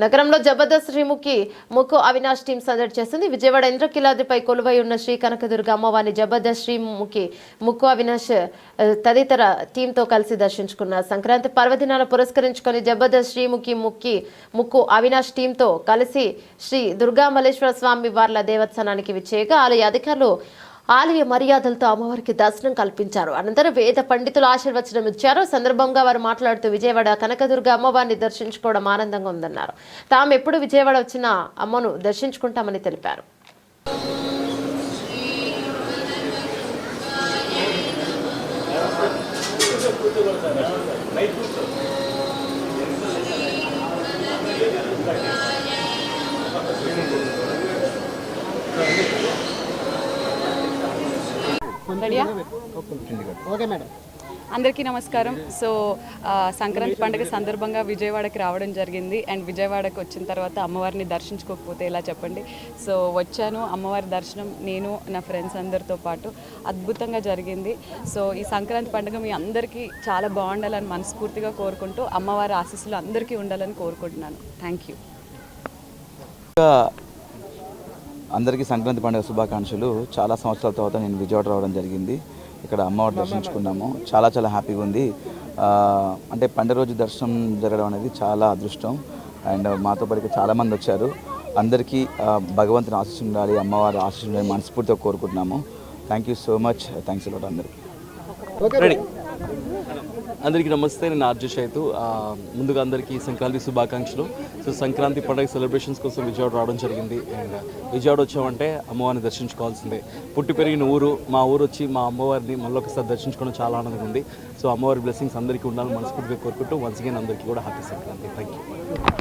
నగరంలో జబర్దస్త్ శ్రీముఖి ముక్కు అవినాష్ టీం సందడి చేస్తుంది. విజయవాడ ఇంద్రకీలాద్రిపై కొలువై ఉన్న శ్రీ కనకదుర్గ అమ్మవారిని జబర్దస్త్ శ్రీముఖి ముక్కు అవినాష్ తదితర టీంతో కలిసి దర్శించుకున్నారు. సంక్రాంతి పర్వదినాన్ని పురస్కరించుకొని జబర్దస్త్ శ్రీముఖి ముక్కు అవినాష్ టీంతో కలిసి శ్రీ దుర్గామల్లేశ్వర స్వామి వార్ల దేవస్థానానికి విచ్చేయగా ఆలయ అధికారులు ఆలయ మర్యాదలతో అమ్మవారికి దర్శనం కల్పించారు. అనంతరం వేద పండితులు ఆశీర్వచనం ఇచ్చారు. సందర్భంగా వారు మాట్లాడుతూ విజయవాడ కనకదుర్గ అమ్మవారిని దర్శించుకోవడం ఆనందంగా ఉందన్నారు. తాము ఎప్పుడు విజయవాడ వచ్చిన అమ్మను దర్శించుకుంటామని తెలిపారు. అందరికీ నమస్కారం. సో సంక్రాంతి పండుగ సందర్భంగా విజయవాడకి రావడం జరిగింది. అండ్ విజయవాడకి వచ్చిన తర్వాత అమ్మవారిని దర్శించుకోకపోతే ఎలా చెప్పండి. సో వచ్చాను, అమ్మవారి దర్శనం నేను నా ఫ్రెండ్స్ అందరితో పాటు అద్భుతంగా జరిగింది. సో ఈ సంక్రాంతి పండుగ మీ అందరికీ చాలా బాగుండాలని మనస్ఫూర్తిగా కోరుకుంటూ అమ్మవారి ఆశీస్సులు అందరికీ ఉండాలని కోరుకుంటున్నాను. Thank you. అందరికీ సంక్రాంతి పండుగ శుభాకాంక్షలు. చాలా సంవత్సరాల తర్వాత నేను విజయవాడ రావడం జరిగింది. ఇక్కడ అమ్మవారి దర్శించుకున్నాము. చాలా హ్యాపీగా ఉంది. అంటే పండుగ రోజు దర్శనం జరగడం అనేది చాలా అదృష్టం. అండ్ మాతో పాటు చాలామంది వచ్చారు. అందరికీ భగవంతుని ఆశీస్సులు ఉండాలి, అమ్మవారి ఆశీస్సులు ఉండాలి మనస్ఫూర్తిగా కోరుకుంటున్నాము. Thank you so much. Thanks a lot అందరికీ. అందరికీ నమస్తే. నేను ఆర్జే చైతు. ముందుగా అందరికీ సంక్రాంతి శుభాకాంక్షలు. సో సంక్రాంతి పండుగ సెలబ్రేషన్స్ కోసం విజయవాడ రావడం జరిగింది. అండ్ విజయవాడ వచ్చామంటే అమ్మవారిని దర్శించుకోవాల్సిందే. పుట్టి పెరిగిన ఊరు, మా ఊరు వచ్చి మా అమ్మవారిని మళ్ళీ ఒకసారి దర్శించుకోవడం చాలా ఆనందంగా ఉంది. సో అమ్మవారి బ్లెస్సింగ్స్ అందరికీ ఉండాలని మనస్ఫూర్తిగా కోరుకుంటూ వన్స్ అగైన్ అందరికీ కూడా హ్యాపీ సంక్రాంతి. Thank you.